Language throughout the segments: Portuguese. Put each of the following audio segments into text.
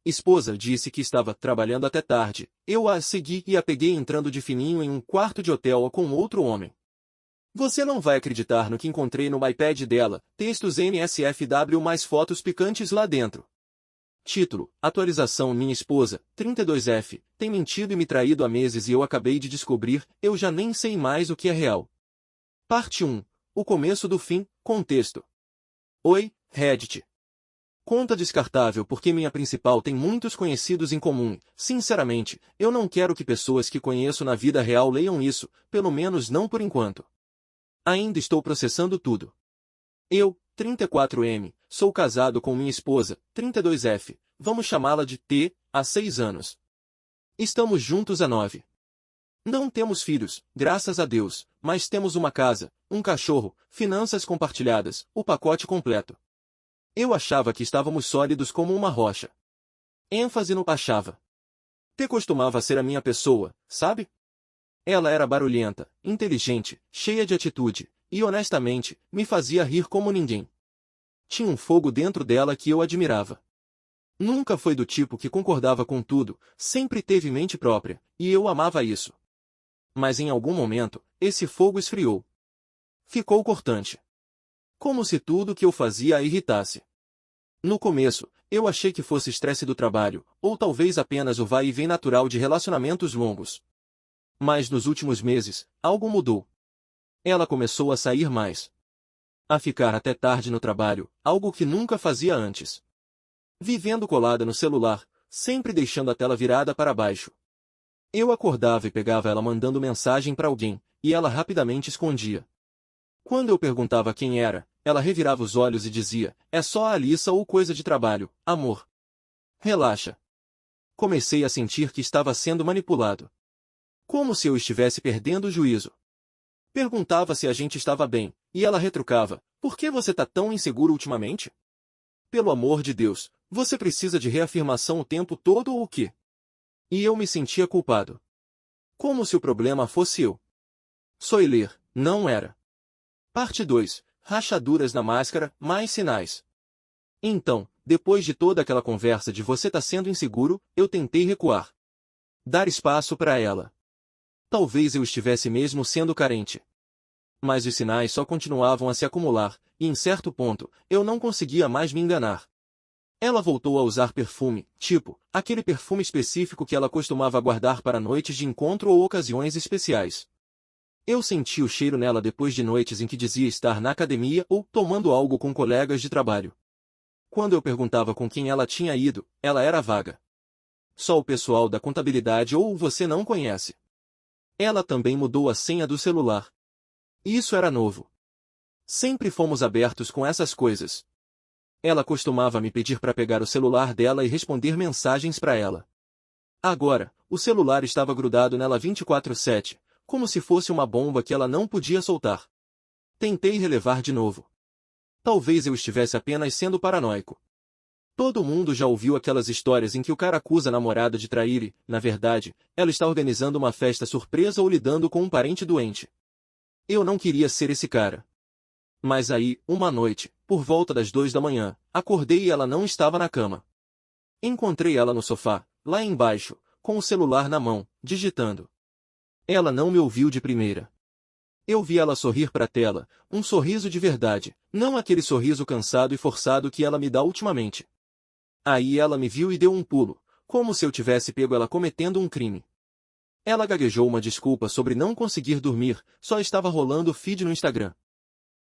Esposa disse que estava trabalhando até tarde. Eu a segui e a peguei entrando de fininho em um quarto de hotel com outro homem. Você não vai acreditar no que encontrei no iPad dela, textos NSFW mais fotos picantes lá dentro. Título, atualização. Minha esposa, 32F, tem mentido e me traído há meses e eu acabei de descobrir, eu já nem sei mais o que é real. Parte 1. O começo do fim, contexto. Oi, Reddit. Conta descartável porque minha principal tem muitos conhecidos em comum. Sinceramente, eu não quero que pessoas que conheço na vida real leiam isso, pelo menos não por enquanto. Ainda estou processando tudo. Eu, 34M, sou casado com minha esposa, 32F, vamos chamá-la de T, há 6 anos. Estamos juntos há 9. Não temos filhos, graças a Deus, mas temos uma casa, um cachorro, finanças compartilhadas, o pacote completo. Eu achava que estávamos sólidos como uma rocha. ênfase no achava. T costumava ser a minha pessoa, sabe? Ela era barulhenta, inteligente, cheia de atitude, e honestamente, me fazia rir como ninguém. Tinha um fogo dentro dela que eu admirava. Nunca foi do tipo que concordava com tudo, sempre teve mente própria, e eu amava isso. Mas em algum momento, esse fogo esfriou. Ficou cortante. Como se tudo que eu fazia a irritasse. No começo, eu achei que fosse estresse do trabalho, ou talvez apenas o vai e vem natural de relacionamentos longos. Mas nos últimos meses, algo mudou. Ela começou a sair mais. A ficar até tarde no trabalho, algo que nunca fazia antes. Vivendo colada no celular, sempre deixando a tela virada para baixo. Eu acordava e pegava ela mandando mensagem para alguém, e ela rapidamente escondia. Quando eu perguntava quem era, ela revirava os olhos e dizia, é só a Alissa ou coisa de trabalho, amor. Relaxa. Comecei a sentir que estava sendo manipulado. Como se eu estivesse perdendo o juízo. Perguntava se a gente estava bem, e ela retrucava, por que você tá tão inseguro ultimamente? Pelo amor de Deus, você precisa de reafirmação o tempo todo ou o quê? E eu me sentia culpado. Como se o problema fosse eu. Soiler, não era. Parte 2. Rachaduras na máscara, mais sinais. Então, depois de toda aquela conversa de você tá sendo inseguro, eu tentei recuar. Dar espaço para ela. Talvez eu estivesse mesmo sendo carente. Mas os sinais só continuavam a se acumular, e em certo ponto, eu não conseguia mais me enganar. Ela voltou a usar perfume, tipo, aquele perfume específico que ela costumava guardar para noites de encontro ou ocasiões especiais. Eu senti o cheiro nela depois de noites em que dizia estar na academia ou tomando algo com colegas de trabalho. Quando eu perguntava com quem ela tinha ido, ela era vaga. Só o pessoal da contabilidade ou você não conhece. Ela também mudou a senha do celular. Isso era novo. Sempre fomos abertos com essas coisas. Ela costumava me pedir para pegar o celular dela e responder mensagens para ela. Agora, o celular estava grudado nela 24/7, como se fosse uma bomba que ela não podia soltar. Tentei relevar de novo. Talvez eu estivesse apenas sendo paranoico. Todo mundo já ouviu aquelas histórias em que o cara acusa a namorada de trair e, na verdade, ela está organizando uma festa surpresa ou lidando com um parente doente. Eu não queria ser esse cara. Mas aí, uma noite, por volta das 2 da manhã, acordei e ela não estava na cama. Encontrei ela no sofá, lá embaixo, com o celular na mão, digitando. Ela não me ouviu de primeira. Eu vi ela sorrir para a tela, um sorriso de verdade, não aquele sorriso cansado e forçado que ela me dá ultimamente. Aí ela me viu e deu um pulo, como se eu tivesse pego ela cometendo um crime. Ela gaguejou uma desculpa sobre não conseguir dormir, só estava rolando o feed no Instagram.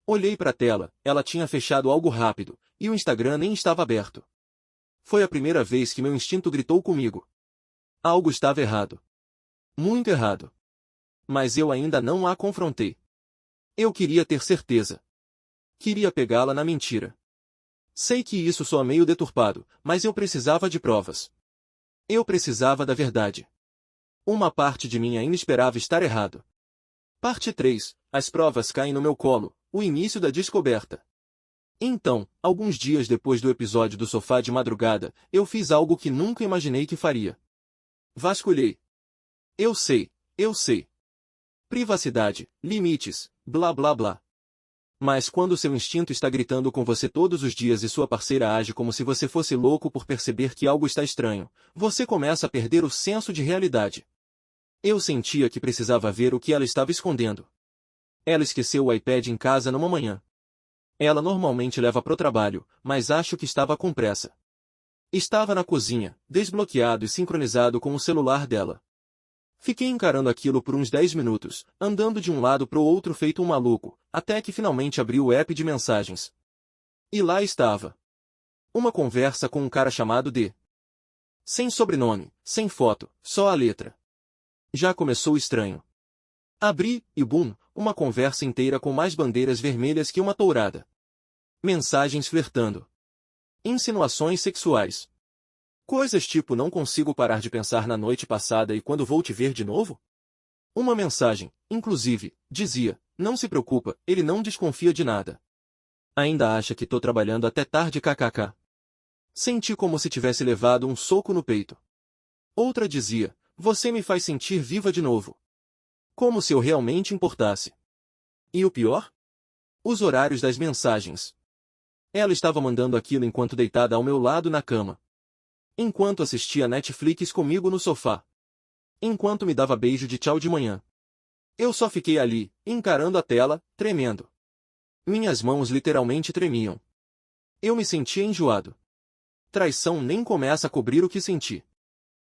Olhei para a tela, ela tinha fechado algo rápido, e o Instagram nem estava aberto. Foi a primeira vez que meu instinto gritou comigo. Algo estava errado. Muito errado. Mas eu ainda não a confrontei. Eu queria ter certeza. Queria pegá-la na mentira. Sei que isso soa meio deturpado, mas eu precisava de provas. Eu precisava da verdade. Uma parte de mim ainda esperava estar errado. Parte 3. As provas caem no meu colo, o início da descoberta. Então, alguns dias depois do episódio do sofá de madrugada, eu fiz algo que nunca imaginei que faria. Vasculhei. Eu sei. Privacidade, limites, blá blá blá. Mas quando seu instinto está gritando com você todos os dias e sua parceira age como se você fosse louco por perceber que algo está estranho, você começa a perder o senso de realidade. Eu sentia que precisava ver o que ela estava escondendo. Ela esqueceu o iPad em casa numa manhã. Ela normalmente leva pro trabalho, mas acho que estava com pressa. Estava na cozinha, desbloqueado e sincronizado com o celular dela. Fiquei encarando aquilo por uns 10 minutos, andando de um lado pro outro feito um maluco, até que finalmente abri o app de mensagens. E lá estava. Uma conversa com um cara chamado D. Sem sobrenome, sem foto, só a letra. Já começou estranho. Abri, e bum, uma conversa inteira com mais bandeiras vermelhas que uma tourada. Mensagens flertando. Insinuações sexuais. Coisas tipo não consigo parar de pensar na noite passada e quando vou te ver de novo? Uma mensagem, inclusive, dizia, não se preocupa, ele não desconfia de nada. Ainda acha que tô trabalhando até tarde kkk. Senti como se tivesse levado um soco no peito. Outra dizia, você me faz sentir viva de novo. Como se eu realmente importasse. E o pior? Os horários das mensagens. Ela estava mandando aquilo enquanto deitada ao meu lado na cama. Enquanto assistia Netflix comigo no sofá. Enquanto me dava beijo de tchau de manhã. Eu só fiquei ali, encarando a tela, tremendo. Minhas mãos literalmente tremiam. Eu me sentia enjoado. Traição nem começa a cobrir o que senti.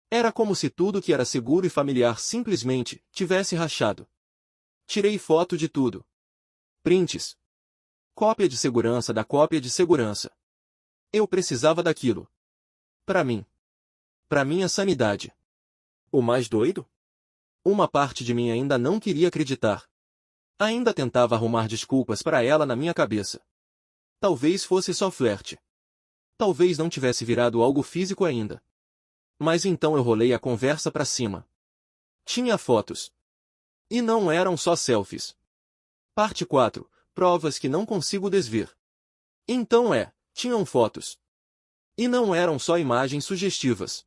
Era como se tudo que era seguro e familiar simplesmente tivesse rachado. Tirei foto de tudo. Prints. Cópia de segurança da cópia de segurança. Eu precisava daquilo. Para mim. Para minha sanidade. O mais doido? Uma parte de mim ainda não queria acreditar. Ainda tentava arrumar desculpas para ela na minha cabeça. Talvez fosse só flerte. Talvez não tivesse virado algo físico ainda. Mas então eu rolei a conversa para cima. Tinha fotos. E não eram só selfies. Parte 4. Provas que não consigo desver. Então tinham fotos. E não eram só imagens sugestivas.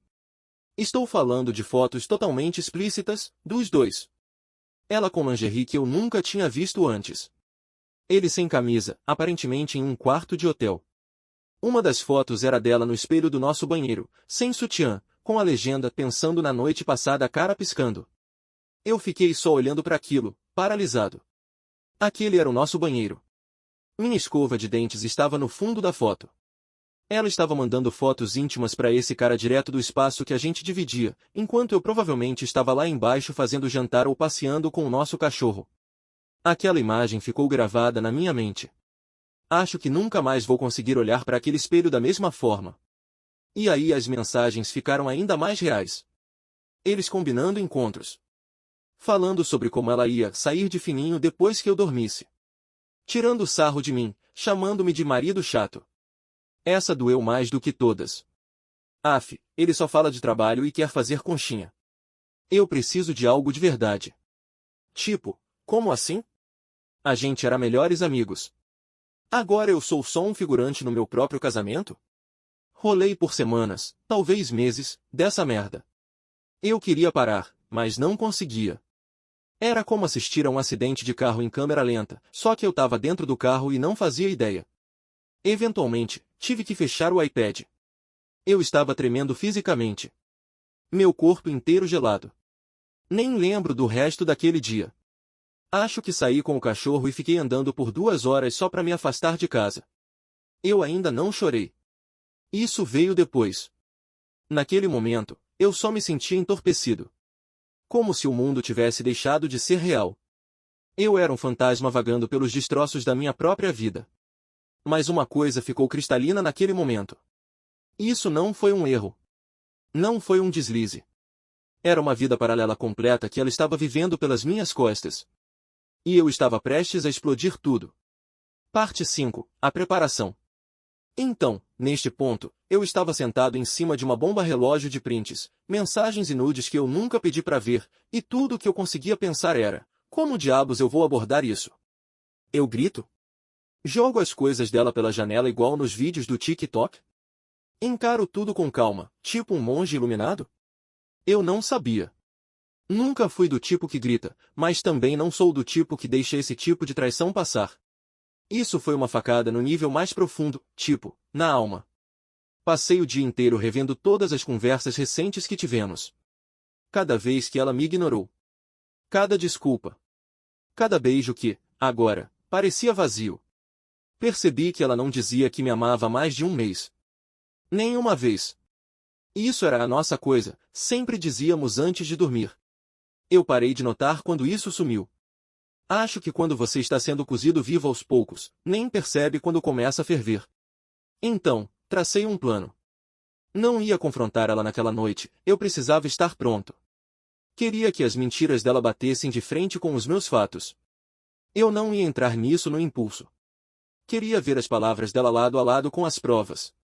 Estou falando de fotos totalmente explícitas, dos dois. Ela com lingerie que eu nunca tinha visto antes. Ele sem camisa, aparentemente em um quarto de hotel. Uma das fotos era dela no espelho do nosso banheiro, sem sutiã, com a legenda pensando na noite passada cara piscando. Eu fiquei só olhando para aquilo, paralisado. Aquele era o nosso banheiro. Minha escova de dentes estava no fundo da foto. Ela estava mandando fotos íntimas para esse cara direto do espaço que a gente dividia, enquanto eu provavelmente estava lá embaixo fazendo jantar ou passeando com o nosso cachorro. Aquela imagem ficou gravada na minha mente. Acho que nunca mais vou conseguir olhar para aquele espelho da mesma forma. E aí as mensagens ficaram ainda mais reais. Eles combinando encontros. Falando sobre como ela ia sair de fininho depois que eu dormisse. Tirando sarro de mim, chamando-me de marido chato. Essa doeu mais do que todas. Aff, ele só fala de trabalho e quer fazer conchinha. Eu preciso de algo de verdade. Tipo, como assim? A gente era melhores amigos. Agora eu sou só um figurante no meu próprio casamento? Rolei por semanas, talvez meses, dessa merda. Eu queria parar, mas não conseguia. Era como assistir a um acidente de carro em câmera lenta, só que eu tava dentro do carro e não fazia ideia. Eventualmente, tive que fechar o iPad. Eu estava tremendo fisicamente. Meu corpo inteiro gelado. Nem lembro do resto daquele dia. Acho que saí com o cachorro e fiquei andando por 2 horas só para me afastar de casa. Eu ainda não chorei. Isso veio depois. Naquele momento, eu só me sentia entorpecido. Como se o mundo tivesse deixado de ser real. Eu era um fantasma vagando pelos destroços da minha própria vida. Mas uma coisa ficou cristalina naquele momento. Isso não foi um erro. Não foi um deslize. Era uma vida paralela completa que ela estava vivendo pelas minhas costas. E eu estava prestes a explodir tudo. Parte 5. A preparação. Então, neste ponto, eu estava sentado em cima de uma bomba relógio de prints, mensagens e nudes que eu nunca pedi para ver, e tudo o que eu conseguia pensar era, como diabos eu vou abordar isso? Eu grito? Jogo as coisas dela pela janela igual nos vídeos do TikTok? Encaro tudo com calma, tipo um monge iluminado? Eu não sabia. Nunca fui do tipo que grita, mas também não sou do tipo que deixa esse tipo de traição passar. Isso foi uma facada no nível mais profundo, tipo, na alma. Passei o dia inteiro revendo todas as conversas recentes que tivemos. Cada vez que ela me ignorou. Cada desculpa. Cada beijo que, agora, parecia vazio. Percebi que ela não dizia que me amava há mais de um mês. Nem uma vez. Isso era a nossa coisa, sempre dizíamos antes de dormir. Eu parei de notar quando isso sumiu. Acho que quando você está sendo cozido vivo aos poucos, nem percebe quando começa a ferver. Então, tracei um plano. Não ia confrontar ela naquela noite, eu precisava estar pronto. Queria que as mentiras dela batessem de frente com os meus fatos. Eu não ia entrar nisso no impulso. Queria ver as palavras dela lado a lado com as provas.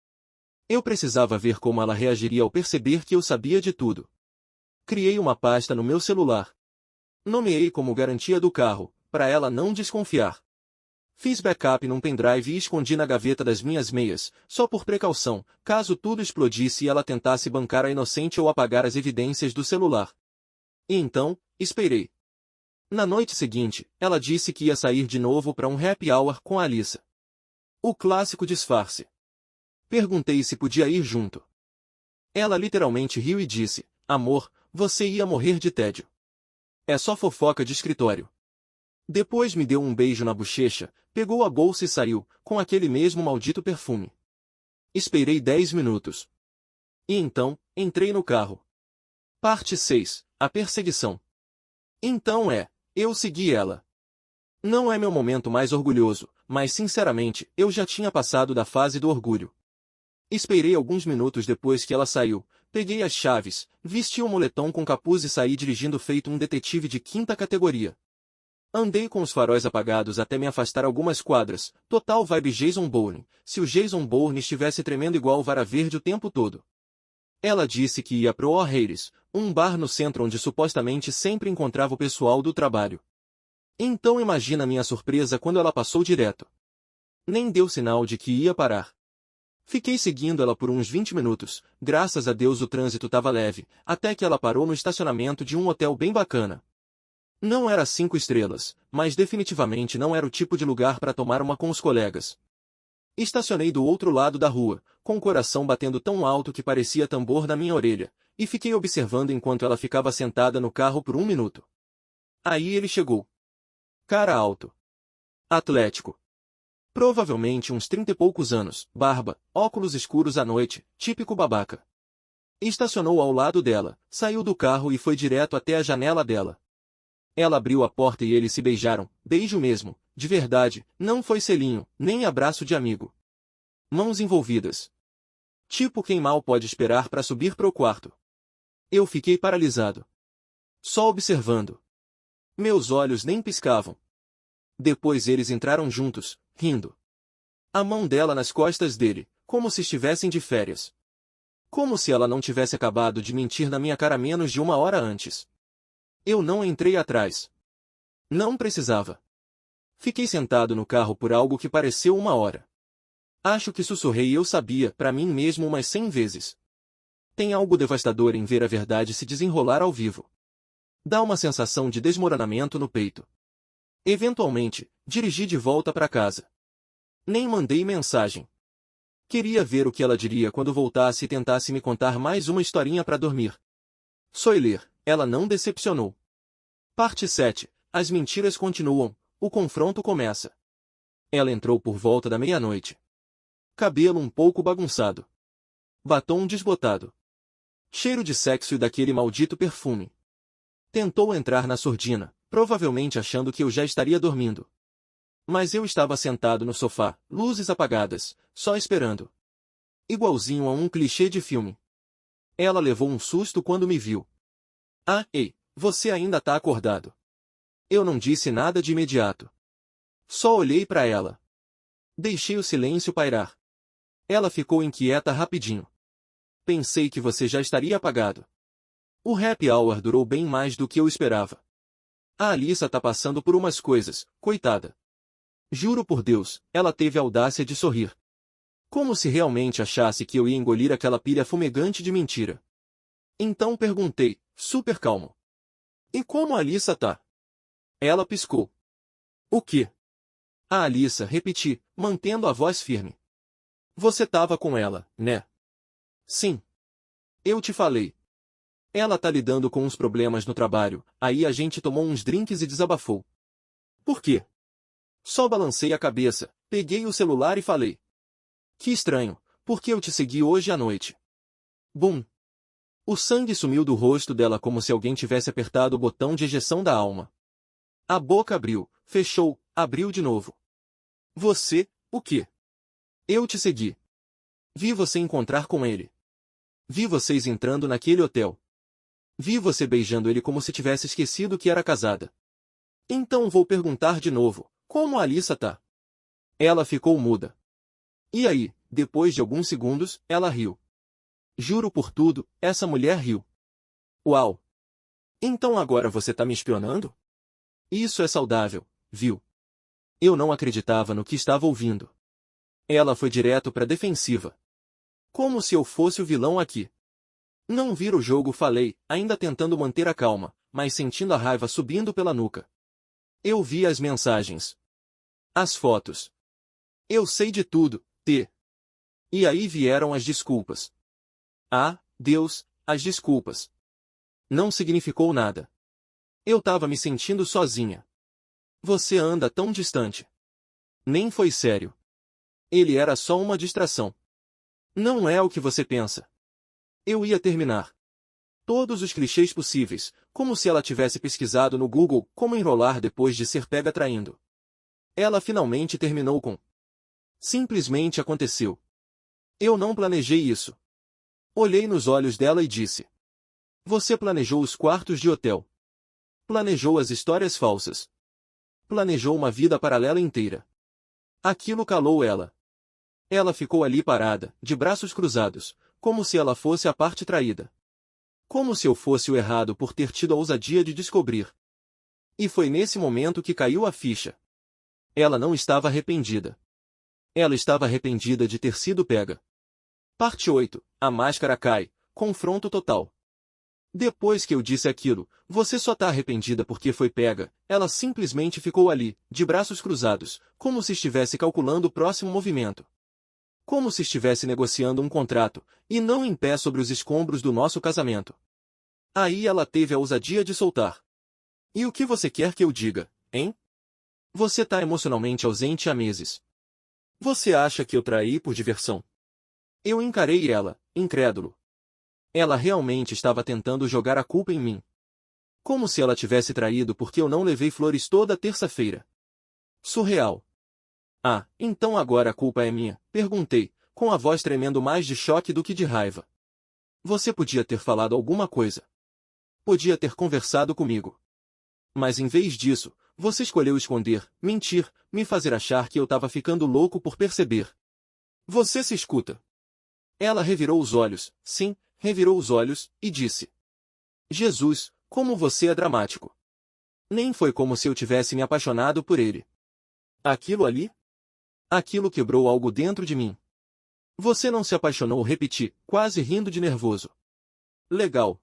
Eu precisava ver como ela reagiria ao perceber que eu sabia de tudo. Criei uma pasta no meu celular. Nomeei como garantia do carro, para ela não desconfiar. Fiz backup num pendrive e escondi na gaveta das minhas meias, só por precaução, caso tudo explodisse e ela tentasse bancar a inocente ou apagar as evidências do celular. E então, esperei. Na noite seguinte, ela disse que ia sair de novo para um happy hour com a Alyssa. O clássico disfarce. Perguntei se podia ir junto. Ela literalmente riu e disse, amor, você ia morrer de tédio. É só fofoca de escritório. Depois me deu um beijo na bochecha, pegou a bolsa e saiu, com aquele mesmo maldito perfume. Esperei 10 minutos. E então, entrei no carro. Parte 6. A perseguição. Então eu segui ela. Não é meu momento mais orgulhoso, mas sinceramente, eu já tinha passado da fase do orgulho. Esperei alguns minutos depois que ela saiu, peguei as chaves, vesti o moletom com capuz e saí dirigindo feito um detetive de quinta categoria. Andei com os faróis apagados até me afastar algumas quadras, total vibe Jason Bourne, se o Jason Bourne estivesse tremendo igual vara verde o tempo todo. Ela disse que ia pro O'Harris, um bar no centro onde supostamente sempre encontrava o pessoal do trabalho. Então imagina minha surpresa quando ela passou direto. Nem deu sinal de que ia parar. Fiquei seguindo ela por uns 20 minutos, graças a Deus o trânsito estava leve, até que ela parou no estacionamento de um hotel bem bacana. Não era 5 estrelas, mas definitivamente não era o tipo de lugar para tomar uma com os colegas. Estacionei do outro lado da rua, com o coração batendo tão alto que parecia tambor na minha orelha, e fiquei observando enquanto ela ficava sentada no carro por um minuto. Aí ele chegou. Cara alto. Atlético. Provavelmente uns 30 e poucos anos, barba, óculos escuros à noite, típico babaca. Estacionou ao lado dela, saiu do carro e foi direto até a janela dela. Ela abriu a porta e eles se beijaram, beijo mesmo, de verdade, não foi selinho, nem abraço de amigo. Mãos envolvidas. Tipo quem mal pode esperar para subir pro quarto. Eu fiquei paralisado. Só observando. Meus olhos nem piscavam. Depois eles entraram juntos, rindo. A mão dela nas costas dele, como se estivessem de férias. Como se ela não tivesse acabado de mentir na minha cara menos de uma hora antes. Eu não entrei atrás. Não precisava. Fiquei sentado no carro por algo que pareceu uma hora. Acho que sussurrei e eu sabia, para mim mesmo umas 100 vezes. Tem algo devastador em ver a verdade se desenrolar ao vivo. Dá uma sensação de desmoronamento no peito. Eventualmente, dirigi de volta para casa. Nem mandei mensagem. Queria ver o que ela diria quando voltasse e tentasse me contar mais uma historinha para dormir. Soiler, ela não decepcionou. Parte 7. As mentiras continuam, o confronto começa. Ela entrou por volta da meia-noite. Cabelo um pouco bagunçado. Batom desbotado. Cheiro de sexo e daquele maldito perfume. Tentou entrar na surdina, provavelmente achando que eu já estaria dormindo. Mas eu estava sentado no sofá, luzes apagadas, só esperando. Igualzinho a um clichê de filme. Ela levou um susto quando me viu. Ah, ei, você ainda tá acordado. Eu não disse nada de imediato. Só olhei para ela. Deixei o silêncio pairar. Ela ficou inquieta rapidinho. Pensei que você já estaria apagado. O happy hour durou bem mais do que eu esperava. A Alyssa tá passando por umas coisas, coitada. Juro por Deus, ela teve a audácia de sorrir. Como se realmente achasse que eu ia engolir aquela pilha fumegante de mentira. Então perguntei, super calmo. E como a Alyssa tá? Ela piscou. O quê? A Alissa, repeti, mantendo a voz firme. Você tava com ela, né? Sim. Eu te falei. Ela tá lidando com uns problemas no trabalho, aí a gente tomou uns drinks e desabafou. Por quê? Só balancei a cabeça, peguei o celular e falei. Que estranho, porque eu te segui hoje à noite. Bum! O sangue sumiu do rosto dela como se alguém tivesse apertado o botão de ejeção da alma. A boca abriu, fechou, abriu de novo. Você, o quê? Eu te segui. Vi você encontrar com ele. Vi vocês entrando naquele hotel. Vi você beijando ele como se tivesse esquecido que era casada. Então vou perguntar de novo, como a Alissa tá? Ela ficou muda. E aí, depois de alguns segundos, ela riu. Juro por tudo, essa mulher riu. Uau! Então agora você tá me espionando? Isso é saudável, viu? Eu não acreditava no que estava ouvindo. Ela foi direto pra defensiva. Como se eu fosse o vilão aqui. Não vira o jogo, falei, ainda tentando manter a calma, mas sentindo a raiva subindo pela nuca. Eu vi as mensagens. As fotos. Eu sei de tudo, T. E aí vieram as desculpas. Ah, Deus, as desculpas. Não significou nada. Eu tava me sentindo sozinha. Você anda tão distante. Nem foi sério. Ele era só uma distração. Não é o que você pensa. Eu ia terminar. Todos os clichês possíveis, como se ela tivesse pesquisado no Google como enrolar depois de ser pega traindo. Ela finalmente terminou com. Simplesmente aconteceu. Eu não planejei isso. Olhei nos olhos dela e disse. Você planejou os quartos de hotel. Planejou as histórias falsas. Planejou uma vida paralela inteira. Aquilo calou ela. Ela ficou ali parada, de braços cruzados, como se ela fosse a parte traída. Como se eu fosse o errado por ter tido a ousadia de descobrir. E foi nesse momento que caiu a ficha. Ela não estava arrependida. Ela estava arrependida de ter sido pega. Parte 8. A máscara cai. Confronto total. Depois que eu disse aquilo, você só tá arrependida porque foi pega, ela simplesmente ficou ali, de braços cruzados, como se estivesse calculando o próximo movimento. Como se estivesse negociando um contrato, e não em pé sobre os escombros do nosso casamento. Aí ela teve a ousadia de soltar. E o que você quer que eu diga, hein? Você tá emocionalmente ausente há meses. Você acha que eu traí por diversão? Eu encarei ela, incrédulo. Ela realmente estava tentando jogar a culpa em mim. Como se ela tivesse traído porque eu não levei flores toda terça-feira. Surreal. Ah, então agora a culpa é minha, perguntei, com a voz tremendo mais de choque do que de raiva. Você podia ter falado alguma coisa. Podia ter conversado comigo. Mas em vez disso, você escolheu esconder, mentir, me fazer achar que eu estava ficando louco por perceber. Você se escuta. Ela revirou os olhos, sim, revirou os olhos, e disse. Jesus, como você é dramático. Nem foi como se eu tivesse me apaixonado por ele. Aquilo ali? Aquilo quebrou algo dentro de mim. Você não se apaixonou, repeti, quase rindo de nervoso. Legal.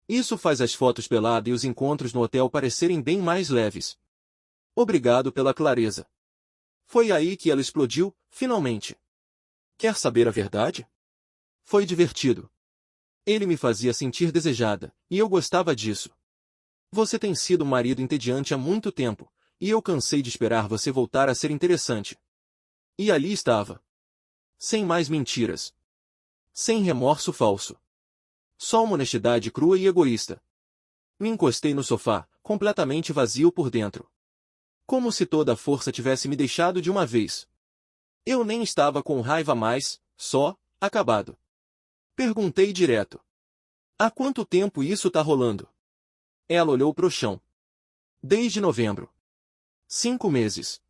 Isso faz as fotos pelada e os encontros no hotel parecerem bem mais leves. Obrigado pela clareza. Foi aí que ela explodiu, finalmente. Quer saber a verdade? Foi divertido. Ele me fazia sentir desejada, e eu gostava disso. Você tem sido um marido entediante há muito tempo, e eu cansei de esperar você voltar a ser interessante. E ali estava. Sem mais mentiras. Sem remorso falso. Só uma honestidade crua e egoísta. Me encostei no sofá, completamente vazio por dentro. Como se toda a força tivesse me deixado de uma vez. Eu nem estava com raiva mais, só, acabado. Perguntei direto. Há quanto tempo isso tá rolando? Ela olhou pro chão. Desde novembro. 5 meses.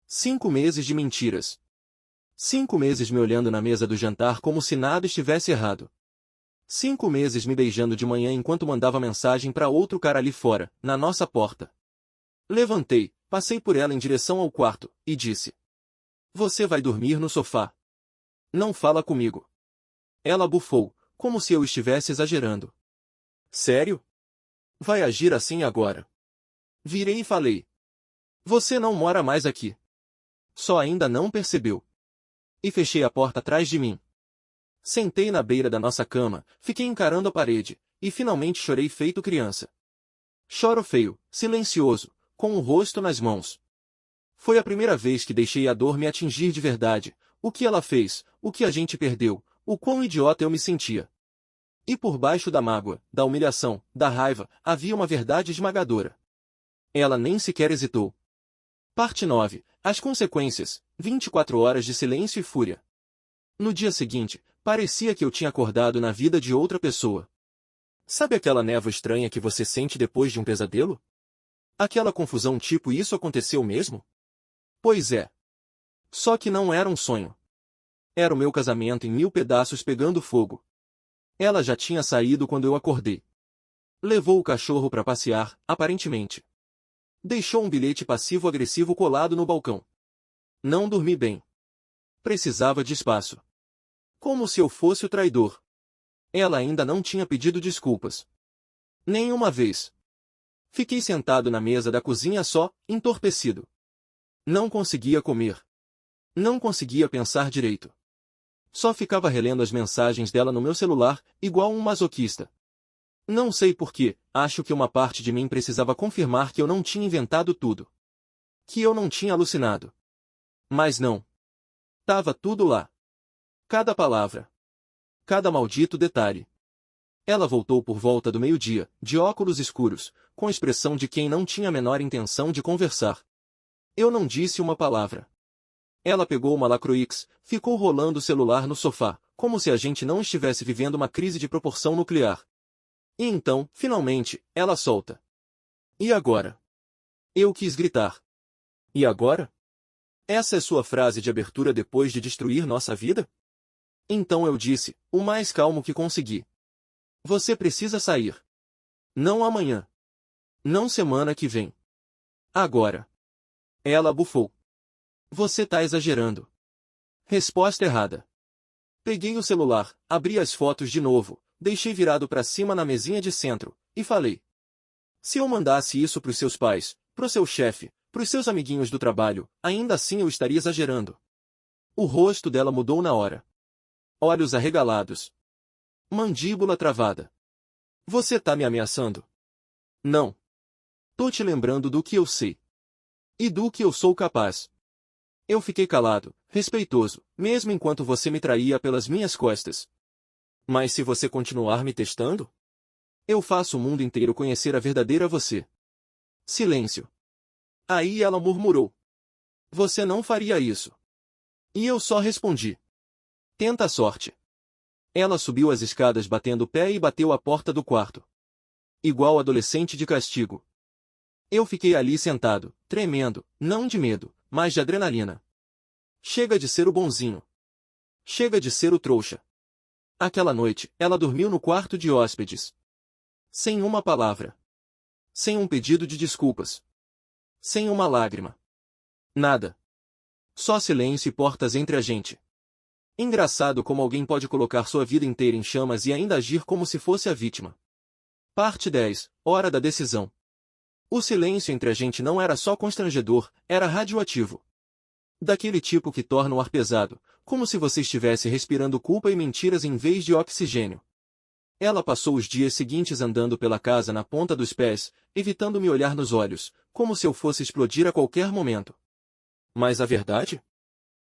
5 meses de mentiras. 5 meses me olhando na mesa do jantar como se nada estivesse errado. 5 meses me beijando de manhã enquanto mandava mensagem para outro cara ali fora, na nossa porta. Levantei, passei por ela em direção ao quarto, e disse. Você vai dormir no sofá. Não fala comigo. Ela bufou, como se eu estivesse exagerando. Sério? Vai agir assim agora? Virei e falei. Você não mora mais aqui. Só ainda não percebeu. E fechei a porta atrás de mim. Sentei na beira da nossa cama, fiquei encarando a parede, e finalmente chorei feito criança. Choro feio, silencioso, com o rosto nas mãos. Foi a primeira vez que deixei a dor me atingir de verdade, o que ela fez, o que a gente perdeu, o quão idiota eu me sentia. E por baixo da mágoa, da humilhação, da raiva, havia uma verdade esmagadora. Ela nem sequer hesitou. Parte 9. As consequências. 24 horas de silêncio e fúria. No dia seguinte, parecia que eu tinha acordado na vida de outra pessoa. Sabe aquela névoa estranha que você sente depois de um pesadelo? Aquela confusão tipo isso aconteceu mesmo? Pois é. Só que não era um sonho. Era o meu casamento em 1000 pedaços pegando fogo. Ela já tinha saído quando eu acordei. Levou o cachorro para passear, aparentemente. Deixou um bilhete passivo-agressivo colado no balcão. Não dormi bem. Precisava de espaço. Como se eu fosse o traidor. Ela ainda não tinha pedido desculpas. Nenhuma vez. Fiquei sentado na mesa da cozinha só, entorpecido. Não conseguia comer. Não conseguia pensar direito. Só ficava relendo as mensagens dela no meu celular, igual um masoquista. Não sei porquê, acho que uma parte de mim precisava confirmar que eu não tinha inventado tudo. Que eu não tinha alucinado. Mas não. Tava tudo lá. Cada palavra. Cada maldito detalhe. Ela voltou por volta do meio-dia, de óculos escuros, com expressão de quem não tinha a menor intenção de conversar. Eu não disse uma palavra. Ela pegou uma Lacroix, ficou rolando o celular no sofá, como se a gente não estivesse vivendo uma crise de proporção nuclear. E então, finalmente, ela solta. E agora? Eu quis gritar. E agora? Essa é sua frase de abertura depois de destruir nossa vida? Então eu disse, o mais calmo que consegui. Você precisa sair. Não amanhã. Não semana que vem. Agora. Ela bufou. Você tá exagerando. Resposta errada. Peguei o celular, abri as fotos de novo, deixei virado para cima na mesinha de centro, e falei. Se eu mandasse isso pros seus pais, pro seu chefe, pros seus amiguinhos do trabalho, ainda assim eu estaria exagerando. O rosto dela mudou na hora. Olhos arregalados. Mandíbula travada. Você tá me ameaçando? Não. Tô te lembrando do que eu sei. E do que eu sou capaz. Eu fiquei calado, respeitoso, mesmo enquanto você me traía pelas minhas costas. Mas se você continuar me testando, eu faço o mundo inteiro conhecer a verdadeira você. Silêncio. Aí ela murmurou. Você não faria isso. E eu só respondi. Tenta a sorte. Ela subiu as escadas batendo o pé e bateu a porta do quarto. Igual adolescente de castigo. Eu fiquei ali sentado, tremendo, não de medo, mas de adrenalina. Chega de ser o bonzinho. Chega de ser o trouxa. Aquela noite, ela dormiu no quarto de hóspedes. Sem uma palavra. Sem um pedido de desculpas. Sem uma lágrima. Nada. Só silêncio e portas entre a gente. Engraçado como alguém pode colocar sua vida inteira em chamas e ainda agir como se fosse a vítima. Parte 10. Hora da decisão. O silêncio entre a gente não era só constrangedor, era radioativo. Daquele tipo que torna o ar pesado, como se você estivesse respirando culpa e mentiras em vez de oxigênio. Ela passou os dias seguintes andando pela casa na ponta dos pés, evitando me olhar nos olhos, como se eu fosse explodir a qualquer momento. Mas a verdade?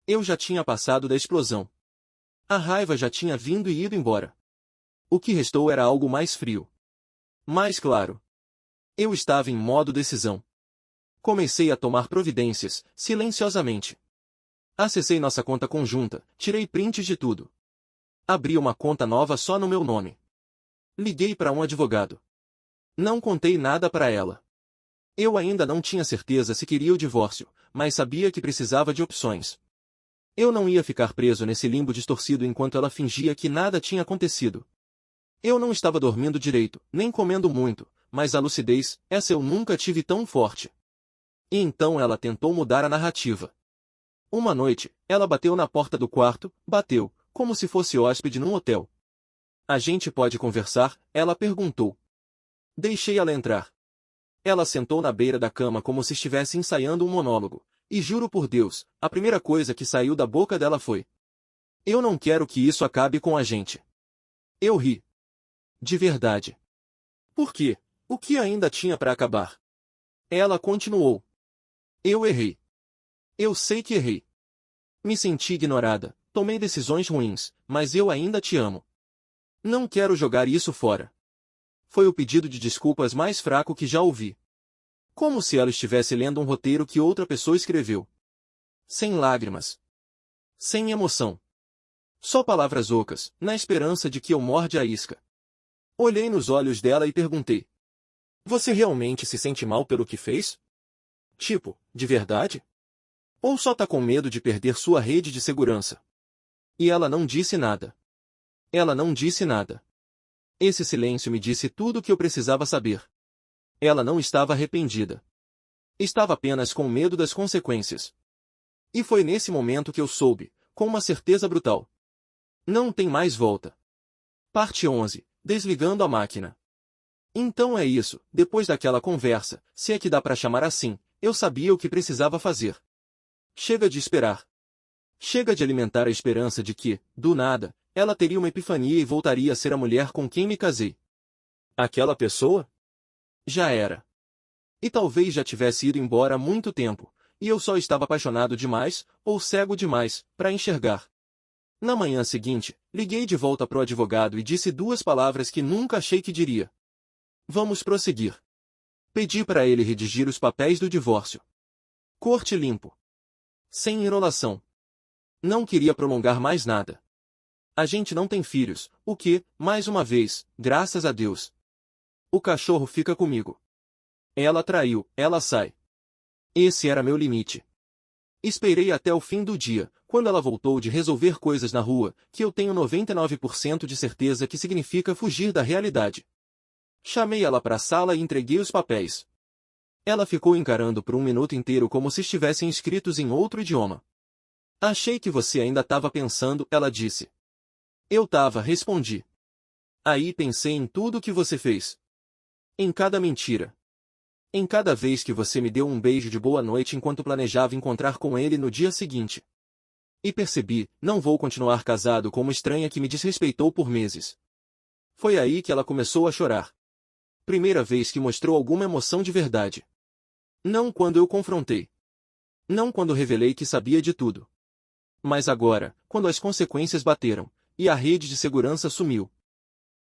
Eu já tinha passado da explosão. A raiva já tinha vindo e ido embora. O que restou era algo mais frio. Mais claro. Eu estava em modo decisão. Comecei a tomar providências, silenciosamente. Acessei nossa conta conjunta, tirei prints de tudo. Abri uma conta nova só no meu nome. Liguei para um advogado. Não contei nada para ela. Eu ainda não tinha certeza se queria o divórcio, mas sabia que precisava de opções. Eu não ia ficar preso nesse limbo distorcido enquanto ela fingia que nada tinha acontecido. Eu não estava dormindo direito, nem comendo muito, mas a lucidez, essa eu nunca tive tão forte. E então ela tentou mudar a narrativa. Uma noite, ela bateu na porta do quarto, bateu, como se fosse hóspede num hotel. A gente pode conversar? Ela perguntou. Deixei ela entrar. Ela sentou na beira da cama como se estivesse ensaiando um monólogo, e juro por Deus, a primeira coisa que saiu da boca dela foi: eu não quero que isso acabe com a gente. Eu ri. De verdade. Por quê? O que ainda tinha para acabar? Ela continuou. Eu errei. Eu sei que errei. Me senti ignorada, tomei decisões ruins, mas eu ainda te amo. Não quero jogar isso fora. Foi o pedido de desculpas mais fraco que já ouvi. Como se ela estivesse lendo um roteiro que outra pessoa escreveu. Sem lágrimas. Sem emoção. Só palavras ocas, na esperança de que eu morde a isca. Olhei nos olhos dela e perguntei: você realmente se sente mal pelo que fez? Tipo, de verdade? Ou só tá com medo de perder sua rede de segurança? E ela não disse nada. Ela não disse nada. Esse silêncio me disse tudo o que eu precisava saber. Ela não estava arrependida. Estava apenas com medo das consequências. E foi nesse momento que eu soube, com uma certeza brutal: não tem mais volta. Parte 11. Desligando a máquina. Então é isso, depois daquela conversa, se é que dá para chamar assim, eu sabia o que precisava fazer. Chega de esperar. Chega de alimentar a esperança de que, do nada, ela teria uma epifania e voltaria a ser a mulher com quem me casei. Aquela pessoa? Já era. E talvez já tivesse ido embora há muito tempo, e eu só estava apaixonado demais, ou cego demais, para enxergar. Na manhã seguinte, liguei de volta pro advogado e disse duas palavras que nunca achei que diria. Vamos prosseguir. Pedi para ele redigir os papéis do divórcio. Corte limpo. Sem enrolação. Não queria prolongar mais nada. A gente não tem filhos, o que, mais uma vez, graças a Deus. O cachorro fica comigo. Ela traiu, ela sai. Esse era meu limite. Esperei até o fim do dia, quando ela voltou de resolver coisas na rua, que eu tenho 99% de certeza que significa fugir da realidade. Chamei ela para a sala e entreguei os papéis. Ela ficou encarando por um minuto inteiro como se estivessem escritos em outro idioma. Achei que você ainda estava pensando, ela disse. Eu tava, respondi. Aí pensei em tudo que você fez. Em cada mentira. Em cada vez que você me deu um beijo de boa noite enquanto planejava encontrar com ele no dia seguinte. E percebi, não vou continuar casado com uma estranha que me desrespeitou por meses. Foi aí que ela começou a chorar. Primeira vez que mostrou alguma emoção de verdade. Não quando eu confrontei. Não quando revelei que sabia de tudo. Mas agora, quando as consequências bateram, e a rede de segurança sumiu.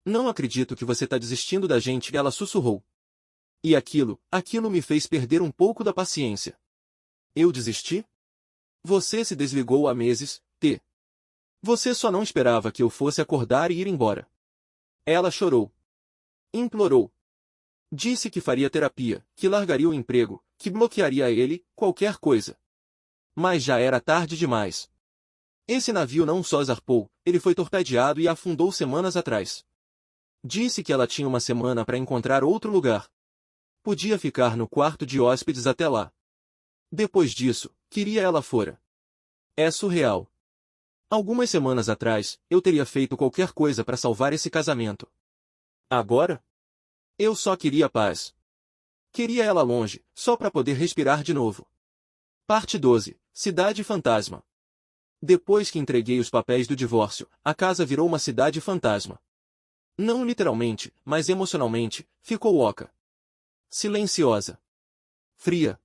Não acredito que você tá desistindo da gente, ela sussurrou. E aquilo me fez perder um pouco da paciência. Eu desisti? Você se desligou há meses, T. Você só não esperava que eu fosse acordar e ir embora. Ela chorou. Implorou. Disse que faria terapia, que largaria o emprego, que bloquearia ele, qualquer coisa. Mas já era tarde demais. Esse navio não só zarpou, ele foi torpedeado e afundou semanas atrás. Disse que ela tinha uma semana para encontrar outro lugar. Podia ficar no quarto de hóspedes até lá. Depois disso, queria ela fora. É surreal. Algumas semanas atrás, eu teria feito qualquer coisa para salvar esse casamento. Agora? Eu só queria paz. Queria ela longe, só para poder respirar de novo. Parte 12. Cidade Fantasma. Depois que entreguei os papéis do divórcio, a casa virou uma cidade fantasma. Não literalmente, mas emocionalmente, ficou oca. Silenciosa. Fria.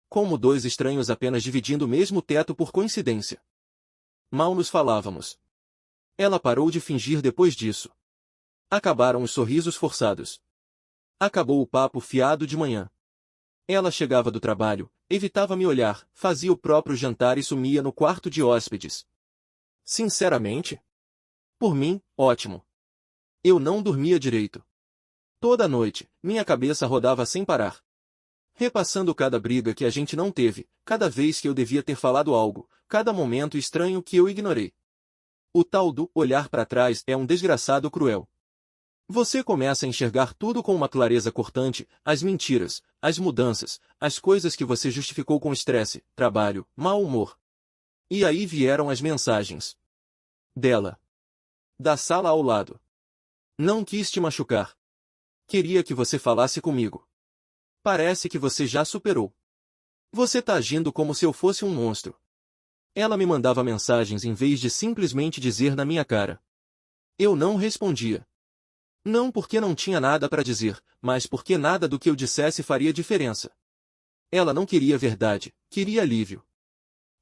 Como dois estranhos apenas dividindo o mesmo teto por coincidência. Mal nos falávamos. Ela parou de fingir depois disso. Acabaram os sorrisos forçados. Acabou o papo fiado de manhã. Ela chegava do trabalho, evitava me olhar, fazia o próprio jantar e sumia no quarto de hóspedes. Sinceramente? Por mim, ótimo. Eu não dormia direito. Toda noite, minha cabeça rodava sem parar. Repassando cada briga que a gente não teve, cada vez que eu devia ter falado algo, cada momento estranho que eu ignorei. O tal do olhar para trás é um desgraçado cruel. Você começa a enxergar tudo com uma clareza cortante, as mentiras, as mudanças, as coisas que você justificou com estresse, trabalho, mau humor. E aí vieram as mensagens. Dela. Da sala ao lado. Não quis te machucar. Queria que você falasse comigo. Parece que você já superou. Você tá agindo como se eu fosse um monstro. Ela me mandava mensagens em vez de simplesmente dizer na minha cara. Eu não respondia. Não porque não tinha nada para dizer, mas porque nada do que eu dissesse faria diferença. Ela não queria verdade, queria alívio.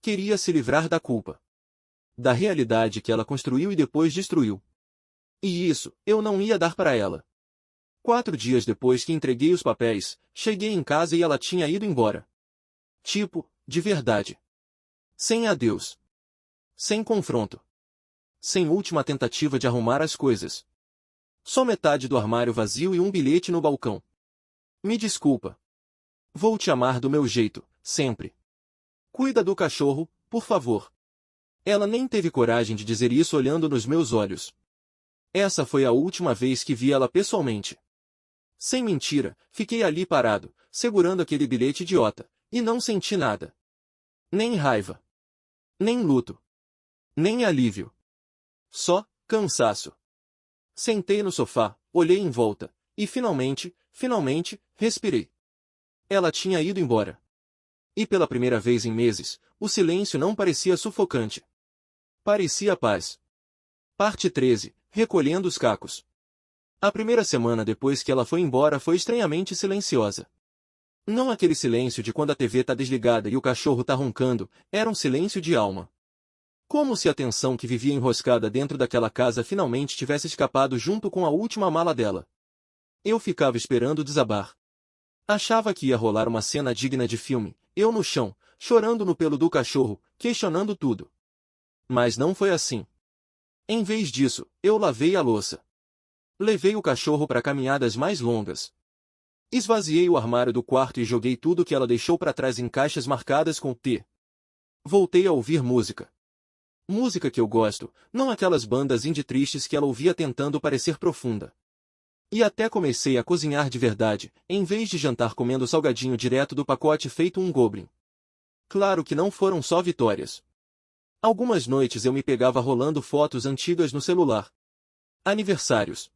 Queria se livrar da culpa. Da realidade que ela construiu e depois destruiu. E isso, eu não ia dar para ela. 4 dias depois que entreguei os papéis, cheguei em casa e ela tinha ido embora. Tipo, de verdade. Sem adeus. Sem confronto. Sem última tentativa de arrumar as coisas. Só metade do armário vazio e um bilhete no balcão. Me desculpa. Vou te amar do meu jeito, sempre. Cuida do cachorro, por favor. Ela nem teve coragem de dizer isso olhando nos meus olhos. Essa foi a última vez que vi ela pessoalmente. Sem mentira, fiquei ali parado, segurando aquele bilhete idiota, e não senti nada. Nem raiva. Nem luto. Nem alívio. Só cansaço. Sentei no sofá, olhei em volta, e finalmente, respirei. Ela tinha ido embora. E pela primeira vez em meses, o silêncio não parecia sufocante. Parecia paz. Parte 13. Recolhendo os cacos. A primeira semana depois que ela foi embora foi estranhamente silenciosa. Não aquele silêncio de quando a TV tá desligada e o cachorro tá roncando, era um silêncio de alma. Como se a tensão que vivia enroscada dentro daquela casa finalmente tivesse escapado junto com a última mala dela. Eu ficava esperando desabar. Achava que ia rolar uma cena digna de filme, eu no chão, chorando no pelo do cachorro, questionando tudo. Mas não foi assim. Em vez disso, eu lavei a louça. Levei o cachorro para caminhadas mais longas. Esvaziei o armário do quarto e joguei tudo que ela deixou para trás em caixas marcadas com T. Voltei a ouvir música. Música que eu gosto, não aquelas bandas indie tristes que ela ouvia tentando parecer profunda. E até comecei a cozinhar de verdade, em vez de jantar comendo salgadinho direto do pacote feito um goblin. Claro que não foram só vitórias. Algumas noites eu me pegava rolando fotos antigas no celular. Aniversários.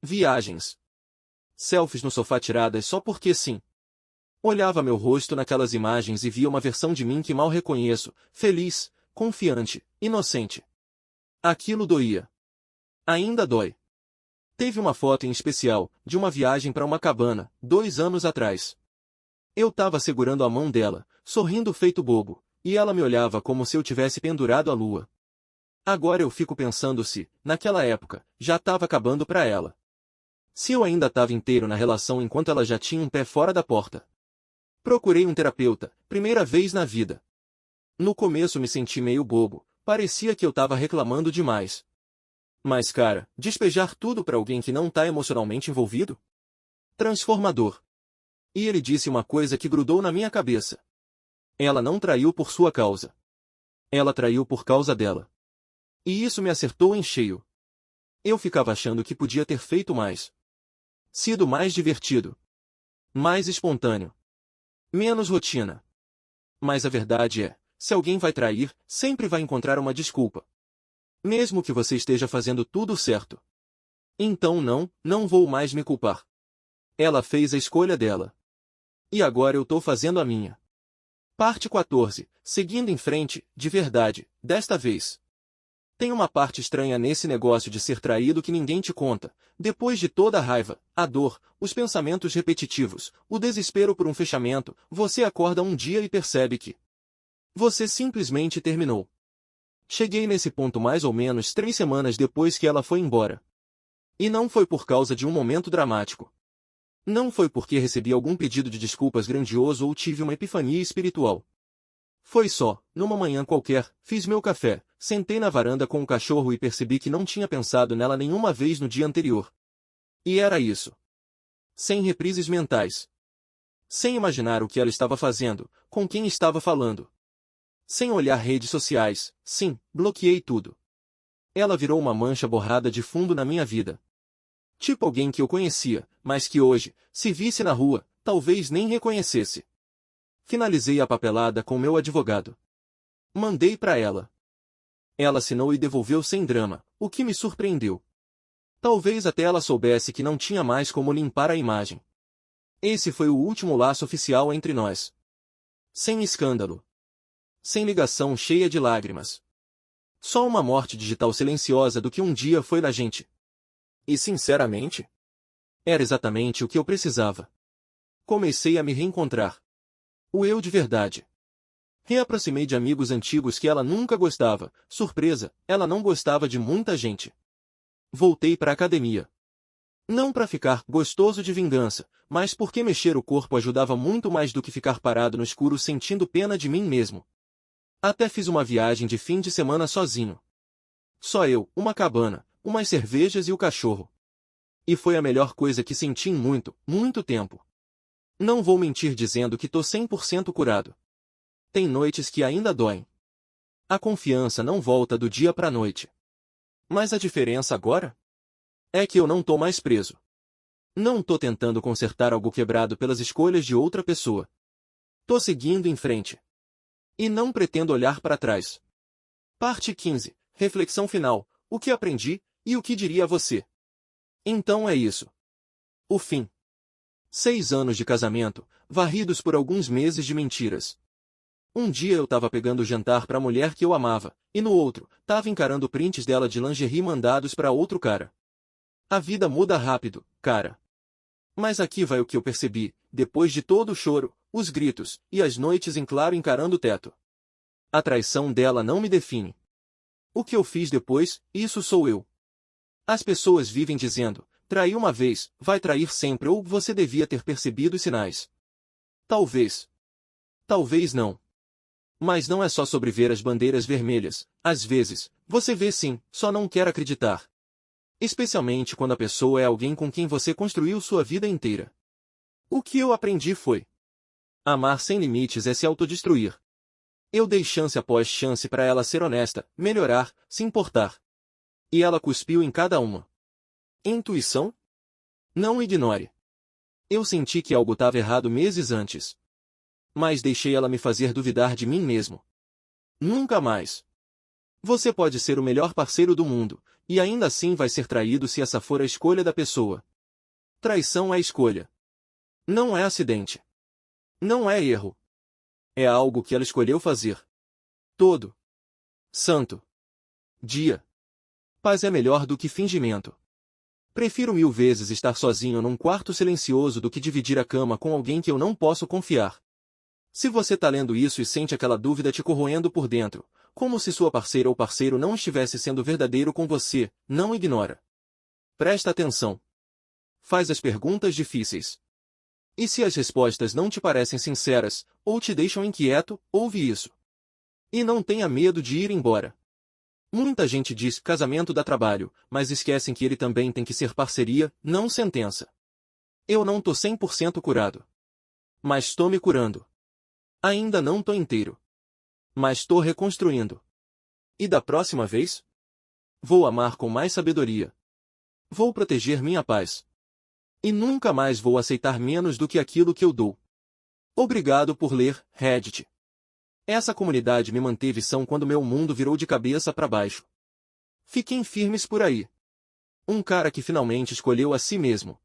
Viagens. Selfies no sofá tiradas só porque sim. Olhava meu rosto naquelas imagens e via uma versão de mim que mal reconheço, feliz, confiante, inocente. Aquilo doía. Ainda dói. Teve uma foto em especial, de uma viagem para uma cabana, 2 anos atrás. Eu tava segurando a mão dela, sorrindo feito bobo, e ela me olhava como se eu tivesse pendurado a lua. Agora eu fico pensando se, naquela época, já tava acabando pra ela. Se eu ainda tava inteiro na relação enquanto ela já tinha um pé fora da porta. Procurei um terapeuta, primeira vez na vida. No começo me senti meio bobo, parecia que eu tava reclamando demais. Mas cara, despejar tudo pra alguém que não tá emocionalmente envolvido? Transformador. E ele disse uma coisa que grudou na minha cabeça. Ela não traiu por sua causa. Ela traiu por causa dela. E isso me acertou em cheio. Eu ficava achando que podia ter feito mais. Sido mais divertido. Mais espontâneo. Menos rotina. Mas a verdade é, se alguém vai trair, sempre vai encontrar uma desculpa. Mesmo que você esteja fazendo tudo certo. Então não vou mais me culpar. Ela fez a escolha dela. E agora eu tô fazendo a minha. Parte 14. Seguindo em frente, de verdade, desta vez. Tem uma parte estranha nesse negócio de ser traído que ninguém te conta. Depois de toda a raiva, a dor, os pensamentos repetitivos, o desespero por um fechamento, você acorda um dia e percebe que você simplesmente terminou. Cheguei nesse ponto mais ou menos 3 semanas depois que ela foi embora. E não foi por causa de um momento dramático. Não foi porque recebi algum pedido de desculpas grandioso ou tive uma epifania espiritual. Foi só, numa manhã qualquer, fiz meu café, sentei na varanda com o cachorro e percebi que não tinha pensado nela nenhuma vez no dia anterior. E era isso. Sem reprises mentais. Sem imaginar o que ela estava fazendo, com quem estava falando. Sem olhar redes sociais, sim, bloqueei tudo. Ela virou uma mancha borrada de fundo na minha vida. Tipo alguém que eu conhecia, mas que hoje, se visse na rua, talvez nem reconhecesse. Finalizei a papelada com meu advogado. Mandei para ela. Ela assinou e devolveu sem drama, o que me surpreendeu. Talvez até ela soubesse que não tinha mais como limpar a imagem. Esse foi o último laço oficial entre nós. Sem escândalo. Sem ligação cheia de lágrimas. Só uma morte digital silenciosa do que um dia foi da gente. E sinceramente, era exatamente o que eu precisava. Comecei a me reencontrar. O eu de verdade. Reaproximei de amigos antigos que ela nunca gostava. Surpresa, ela não gostava de muita gente. Voltei para a academia. Não para ficar gostoso de vingança, mas porque mexer o corpo ajudava muito mais do que ficar parado no escuro sentindo pena de mim mesmo. Até fiz uma viagem de fim de semana sozinho. Só eu, uma cabana, umas cervejas e o cachorro. E foi a melhor coisa que senti em muito, muito tempo. Não vou mentir dizendo que tô 100% curado. Tem noites que ainda doem. A confiança não volta do dia pra noite. Mas a diferença agora? É que eu não tô mais preso. Não tô tentando consertar algo quebrado pelas escolhas de outra pessoa. Tô seguindo em frente. E não pretendo olhar para trás. Parte 15. Reflexão final. O que aprendi, e o que diria a você? Então é isso. O fim. 6 anos de casamento, varridos por alguns meses de mentiras. Um dia eu tava pegando jantar pra mulher que eu amava, e no outro, tava encarando prints dela de lingerie mandados pra outro cara. A vida muda rápido, cara. Mas aqui vai o que eu percebi, depois de todo o choro, os gritos, e as noites em claro encarando o teto. A traição dela não me define. O que eu fiz depois, isso sou eu. As pessoas vivem dizendo, traí uma vez, vai trair sempre ou você devia ter percebido os sinais. Talvez. Talvez não. Mas não é só sobre ver as bandeiras vermelhas, às vezes, você vê sim, só não quer acreditar. Especialmente quando a pessoa é alguém com quem você construiu sua vida inteira. O que eu aprendi foi: amar sem limites é se autodestruir. Eu dei chance após chance para ela ser honesta, melhorar, se importar. E ela cuspiu em cada uma. Intuição? Não ignore. Eu senti que algo estava errado meses antes. Mas deixei ela me fazer duvidar de mim mesmo. Nunca mais. Você pode ser o melhor parceiro do mundo, e ainda assim vai ser traído se essa for a escolha da pessoa. Traição é escolha. Não é acidente. Não é erro. É algo que ela escolheu fazer. Todo santo dia. Paz é melhor do que fingimento. Prefiro 1000 vezes estar sozinho num quarto silencioso do que dividir a cama com alguém que eu não posso confiar. Se você tá lendo isso e sente aquela dúvida te corroendo por dentro, como se sua parceira ou parceiro não estivesse sendo verdadeiro com você, não ignora. Presta atenção. Faz as perguntas difíceis. E se as respostas não te parecem sinceras, ou te deixam inquieto, ouve isso. E não tenha medo de ir embora. Muita gente diz casamento dá trabalho, mas esquecem que ele também tem que ser parceria, não sentença. Eu não tô 100% curado. Mas tô me curando. Ainda não tô inteiro. Mas tô reconstruindo. E da próxima vez? Vou amar com mais sabedoria. Vou proteger minha paz. E nunca mais vou aceitar menos do que aquilo que eu dou. Obrigado por ler, Reddit. Essa comunidade me manteve são quando meu mundo virou de cabeça para baixo. Fiquem firmes por aí. Um cara que finalmente escolheu a si mesmo.